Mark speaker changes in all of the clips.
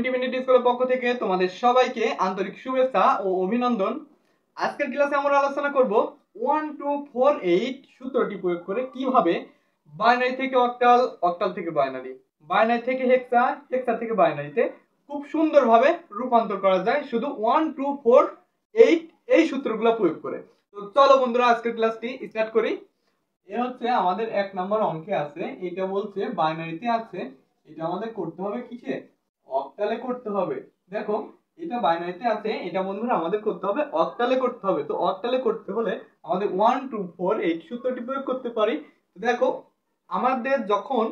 Speaker 1: 20 minute স্কুলের পক্ষ থেকে তোমাদের সবাইকে আন্তরিক শুভেচ্ছা ও অভিনন্দন। আজকের ক্লাসে আমরা আলোচনা করব 1248 সূত্রটি প্রয়োগ করে কিভাবে বাইনারি থেকে অক্টাল, অক্টাল থেকে বাইনারি, বাইনারি থেকে হেক্সা, হেক্সা থেকে বাইনারিতে খুব সুন্দরভাবে রূপান্তর করা যায় শুধু 1248 এই সূত্রগুলো প্রয়োগ করে। তো চলো বন্ধুরা আজকের ক্লাসটি স্টার্ট করি। এ হচ্ছে আমাদের 1 নম্বর অঙ্কে আছে, এটা বলছে বাইনারিতে আছে, এটা আমাদের করতে হবে কিসে? অক্টালে করতে হবে। দেখো এটা বাইনারিতে আছে, এটা বন্ধুরা আমাদের করতে হবে অক্টালে করতে হবে। তো অক্টালে করতে হলে আমাদের 1248 সূত্রটি প্রয়োগ করতে পারি। দেখো আমাদের যখন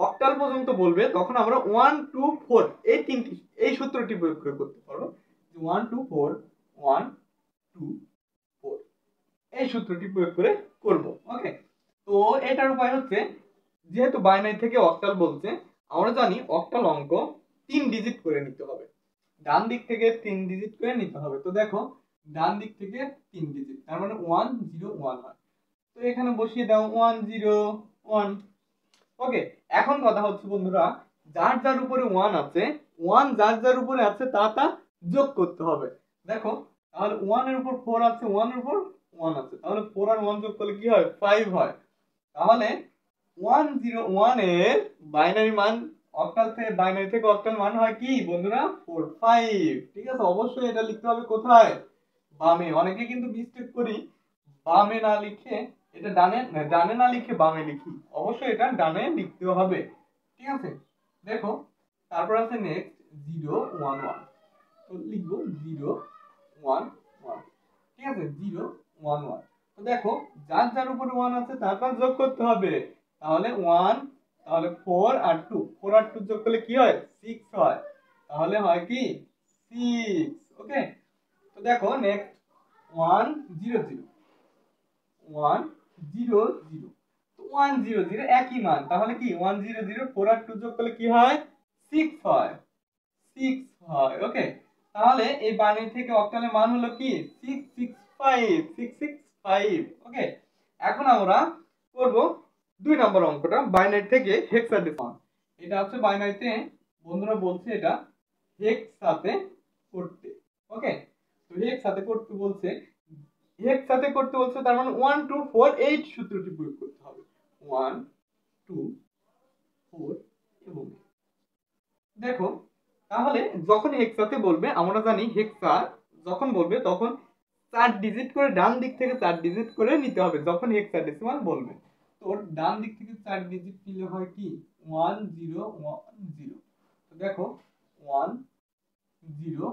Speaker 1: অক্টাল পর্যন্ত বলবে তখন আমরা 124 এই সূত্রটি প্রয়োগ করে করতে পারবো। 124 124 এই সূত্রটি প্রয়োগ করে করব। ওকে, তো এটার উপায় হচ্ছে, যেহেতু বাইনারি থেকে অক্টাল বলছে, আমরা জানি অক্টাল অঙ্ক 3 ডিজিট করে নিতে হবে, ডান দিক থেকে 3 ডিজিট করে নিতে হবে। তো দেখো ডান দিক থেকে 3 ডিজিট, তার মানে 101 হয়। তো এখানে বসিয়ে দাও 101। ওকে, এখন কথা হচ্ছে বন্ধুরা, যার যার উপরে 1 আছে, 1 যার যার উপরে আছে তা যোগ করতে হবে। দেখো তাহলে 1 এর উপর 4 আছে, 1 এর উপর 1 আছে, তাহলে 4 আর 1 যোগ করলে কি হয়? 5 হয়। তাহলে 101 এর বাইনারি মান, অক্টাল থেকে বাইনারি থেকে অক্টাল মান হয় কি বন্ধুরা? 45। ঠিক আছে, অবশ্যই এটা লিখতে হবে কোথায়? বামে। অনেকে কিন্তু মিস্টেক করি, বামে না লিখে এটা ডানে না লিখে বামে লিখি। অবশ্যই এটা ডানে লিখতে হবে। ঠিক আছে, দেখো তারপর আছে নেক্সট 011। তো লিখবো 011। ঠিক আছে, 011। তো দেখো যার যার উপরে 1 আছে তার যোগ করতে হবে। তাহলে 1, তাহলে 4 আর 2, 4 আর 2 যোগ করলে কি হয়? 6 হয়। তাহলে হয় কি? 6। ওকে, তো দেখো নেক্সট 100 100। তো 100 একই মান, তাহলে কি 100 4 আর 2 যোগ করলে কি হয়? 6 হয়। 6 হয়। ওকে, তাহলে এই বাইনারি থেকে অক্টালের মান হলো কি? 665। ওকে, এখন আমরা করব 2 নম্বর অঙ্কটা, বাইনারি থেকে হেক্সাডেসিমাল। এটা হচ্ছে বাইনারিতে বন্ধুরা বলছে এটা হেক্সাতে করতে। ওকে, তো হেক্সাতে করতে বলছে, হেক্সাতে করতে বলছে, তার মানে 1248 সূত্রটি প্রয়োগ করতে হবে। 1 2 4 এবং দেখো তাহলে যখন হেক্সাতে বলবে, আমরা জানি হেক্সা যখন বলবে তখন 4 ডিজিট করে ডান দিক থেকে 4 ডিজিট করে নিতে হবে যখন হেক্সাডেসিমাল বলবে। তো ডান দিক থেকে 4 ডিজিট নিলে হয় কি? 1010। তো দেখো 1010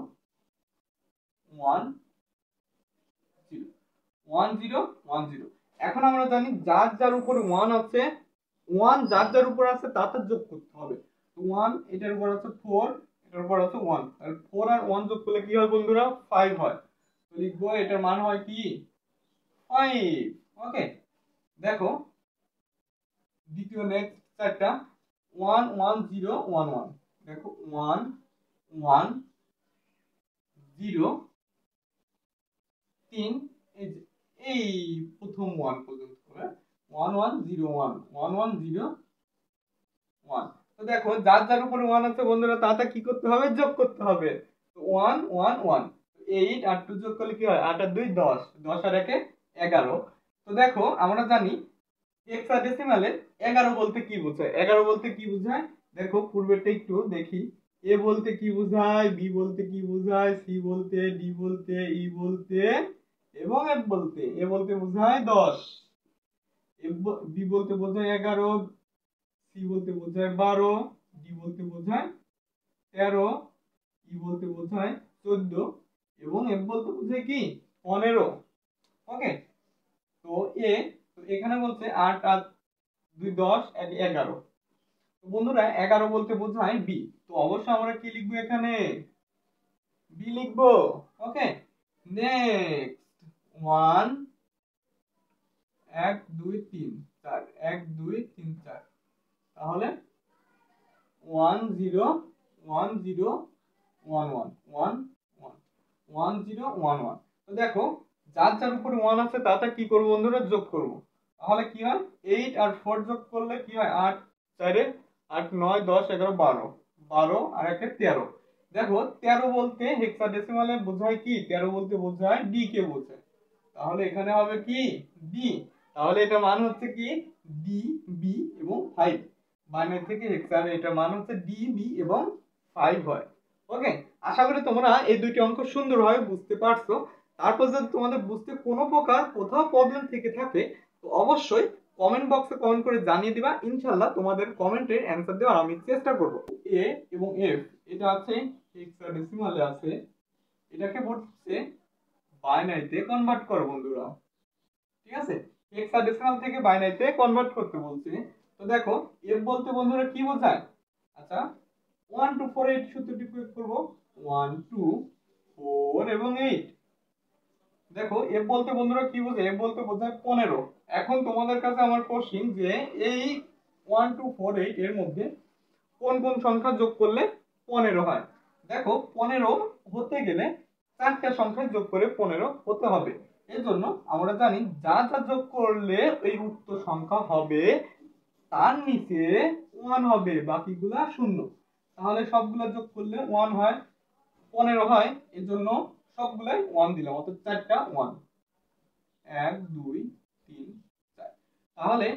Speaker 1: 1010। এখন আমরা জানি যার যার উপরে 1 আছে, 1 যার যার উপর আছে তাতে যোগ করতে হবে। 1 এটার উপর আছে 4, এটার উপর আছে 1, আর 4 আর 1 যোগ করলে কি হয় বন্ধুরা? 5 হয়। তো লিখবো এটার মান হয় কি? 5। ওকে, দেখো দ্বিতীয় নেক্সট চারটা 11011। দেখো 110 3, এই প্রথম 1 পর্যন্ত করে 1101 1101। তো দেখো যার যার উপরে 1 আছে বন্ধুরা তা কি করতে হবে? যোগ করতে হবে। তো 111 8 আর 2 যোগ করলে কি হয়? 8 আর 2 10, 10 আর 1 11। তো দেখো আমরা জানি হেক্সাডেসিমালে 11 বলতে কি বোঝায়? 11 বলতে কি বোঝায়? দেখো পূর্বেরটা একটু দেখি। এ বলতে কি বোঝায়, বি বলতে কি বোঝায়, সি বলতে, ডি বলতে, ই বলতে এবং এফ বলতে। এ বলতে বোঝায় 10, বি বলতে বোঝায় 11, সি বলতে বোঝায় 12, ডি বলতে বোঝায় 13, ই বলতে বোঝায় 14 এবং এফ বলতে বোঝায় কি? 15। ওকে, তো এখানে বলছে 8 আর 2 10 আর 11। তো বন্ধুরা 11 বলতে বোঝায় বি। তো অবশ্যই আমরা কি লিখবো এখানে? বি লিখবো। ওকে, নেক্সট 1 1 2 3 4 1 2 3 4। তাহলে 1011। তো দেখো যার যার উপরে 1 আছে তা কি করব বন্ধুরা? যোগ করব। তাহলে কি হয়? 8 আর 4 যোগ করলে কি হয়? 8 4 8 9 10 11 12, 12 আর 1 13। দেখো 13 বলতে হেক্সাডেসিমালে বোঝায় কি, 13 বলতে বোঝায় ডি কে বোঝায়, তাহলে এখানে হবে কি ডি। তাহলে এটা মান হচ্ছে কি ডি বি এবং 5, বাইনারি থেকে হেক্সার এটা মান হচ্ছে ডি বি এবং 5 হয়। ওকে, আশা করি তোমরা এই দুইটি অঙ্ক সুন্দরভাবে বুঝতে পারছো। তারপর যদি তোমাদের বুঝতে কোনো প্রকার কোথাও প্রবলেম থেকে থাকে তো অবশ্যই কমেন্ট বক্সে কমেন্ট করে জানিয়ে দিবা, ইনশাআল্লাহ তোমাদের কমেন্টের অ্যানসার দেওয়ার আমি চেষ্টা করব। এ এবং এফ এটা আছে হেক্সাডেসিমালে আছে, এটাকে বলছে বাইনারিতে কনভার্ট করো বন্ধুরা, ঠিক আছে? হেক্সাডেসিমাল থেকে বাইনারিতে কনভার্ট করতে বলছে। তো দেখো এফ বলতে বন্ধুরা কি বোঝায়, আচ্ছা 1 2 4 8 সূত্রটি প্রয়োগ করব, 1 2 4 এবং 8। দেখো এফ বলতে বন্ধুরা কি বোঝায়, এফ বলতে বোঝায় 15। এখন তোমাদের কাছে আমার কোশ্চেন যে এই 1 2 4 8 এর মধ্যে কোন কোন সংখ্যা যোগ করলে 15 হয়। দেখো 15 হতে গেলে চারটা সংখ্যা যোগ করে 15 হতে হবে। এর জন্য আমরা জানি যা যা যোগ করলে এই উক্ত সংখ্যা হবে তার নিচে 1 হবে, বাকিগুলা শূন্য। তাহলে সবগুলা যোগ করলে 1 হয়, 15 হয়, এর জন্য সবগুলাই 1 দিলাম, অর্থাৎ চারটা 1, 1 2 3 4। তাহলে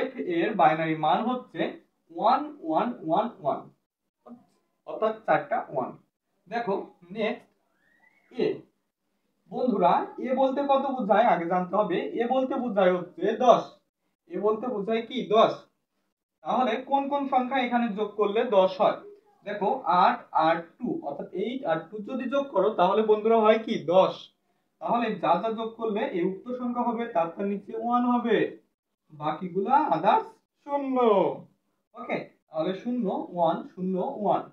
Speaker 1: f এর বাইনারি মান হচ্ছে 1 1 1 1, অর্থাৎ চারটা 1। দেখো নেক্সট এ বন্ধুরা, এ বলতে কত বোঝায় আগে জানতে হবে। এ বলতে বোঝায় হচ্ছে 10, এ বলতে বোঝায় কি 10। তাহলে কোন কোন সংখ্যা এখানে যোগ করলে 10 হয়। দেখো 8 আর 2 অর্থাৎ 8 আর 2 যদি যোগ করো তাহলে বন্ধুরা হয় কি 10। তাহলে যা যা যোগ করলে এই উক্ত সংখ্যা হবে তার নিচে 1 হবে, বাকিগুলা আদার্স শূন্য। ওকে, তাহলে 0 1 0 1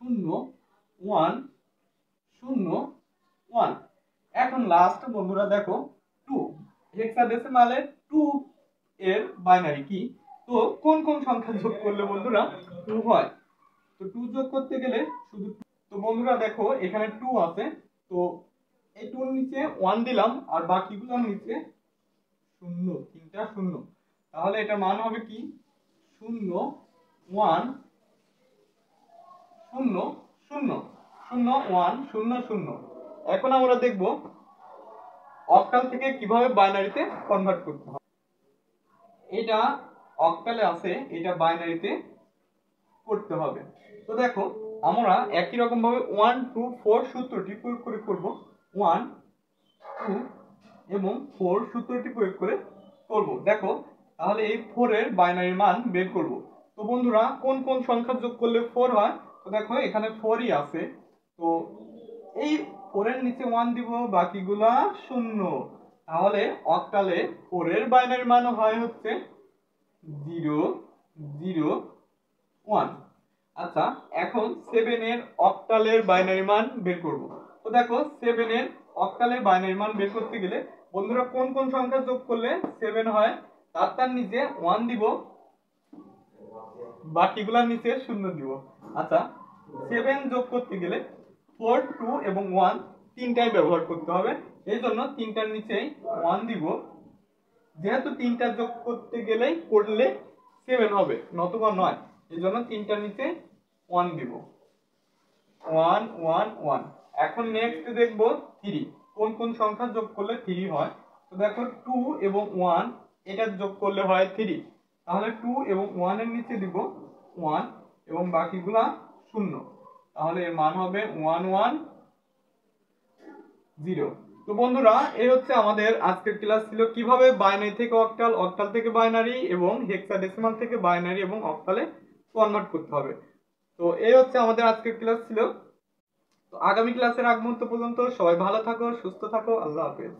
Speaker 1: 0 1 0 1। এখন লাস্ট বন্ধুরা দেখো 2, হেক্সাডেসিমালে 2 এর বাইনারি কি, তো কোন কোন সংখ্যা যোগ করলে বন্ধুরা 2 হয়। তো 2 যোগ করতে গেলে শুধু, তো বন্ধুরা দেখো এখানে 2 আছে, তো এই 2 এর নিচে 1 দিলাম আর বাকিগুলোর নিচে 0, তিনটা 0। তাহলে এটার মান হবে কি 0 1 0 0 0 1 0 0। এখন আমরা দেখব অক্টাল থেকে কিভাবে বাইনারিতে কনভার্ট করতে হয়। এটা অক্টালে আছে, এটা বাইনারিতে করতে হবে। তো দেখো আমরা একই রকম ভাবে 1 2 4 সূত্রটি প্রয়োগ করে করব, 1 2 এবং 4 সূত্রটি প্রয়োগ করে করব। দেখো তাহলে এই 4 এর বাইনারি মান বের করব। তো বন্ধুরা কোন কোন সংখ্যা যোগ করলে 4 হয়, তো দেখো এখানে 4ই আছে, তো এই 4 এর নিচে 1 দিব, বাকিগুলা 0। তাহলে অক্টালে 4 এর বাইনারি মান হয় হচ্ছে 0 0 1। আচ্ছা এখন 7 এর অক্টালের বাইনারি মান বের করব। তো দেখো 7 এর অক্টালের বাইনারি মান বের করতে গেলে বন্ধুরা কোন কোন সংখ্যা যোগ করলে 7 হয়, তার নিচে 1 দিব, বাকিগুলোর নিচে 0 দিব। আচ্ছা 7 যোগ করতে গেলে 4 2 এবং 1 তিনটাই ব্যবহার করতে হবে, এই জন্য তিনটার নিচেই 1 দিব, যেহেতু তিনটা যোগ করতে গেলেই করলে 7 হবে নতুবা নয়, এই জন্য তিনটার নিচে 1 দিব, 1 1 1। এখন নেক্সট দেখব 3, কোন কোন সংখ্যা যোগ করলে 3 হয়। তো দেখো 2 এবং 1 এটা যোগ করলে হয় 3, তাহলে 2 এবং 1 এর নিচে দিব 1 এবং বাকিগুলা 0। তাহলে এর মান হবে 1 1 0। তো বন্ধুরা এই হচ্ছে আমাদের আজকের ক্লাস ছিল কিভাবে বাইনারি থেকে অক্টাল, অক্টাল থেকে বাইনারি এবং হেক্সাডেসিমাল থেকে বাইনারি এবং অক্টালে কনভার্ট করতে হবে। তো এই হচ্ছে আমাদের আজকের ক্লাস ছিল। তো আগামী ক্লাসের আগ মুহূর্ত পর্যন্ত সবাই ভালো থাকো, সুস্থ থাকো, আল্লাহ হাফেজ।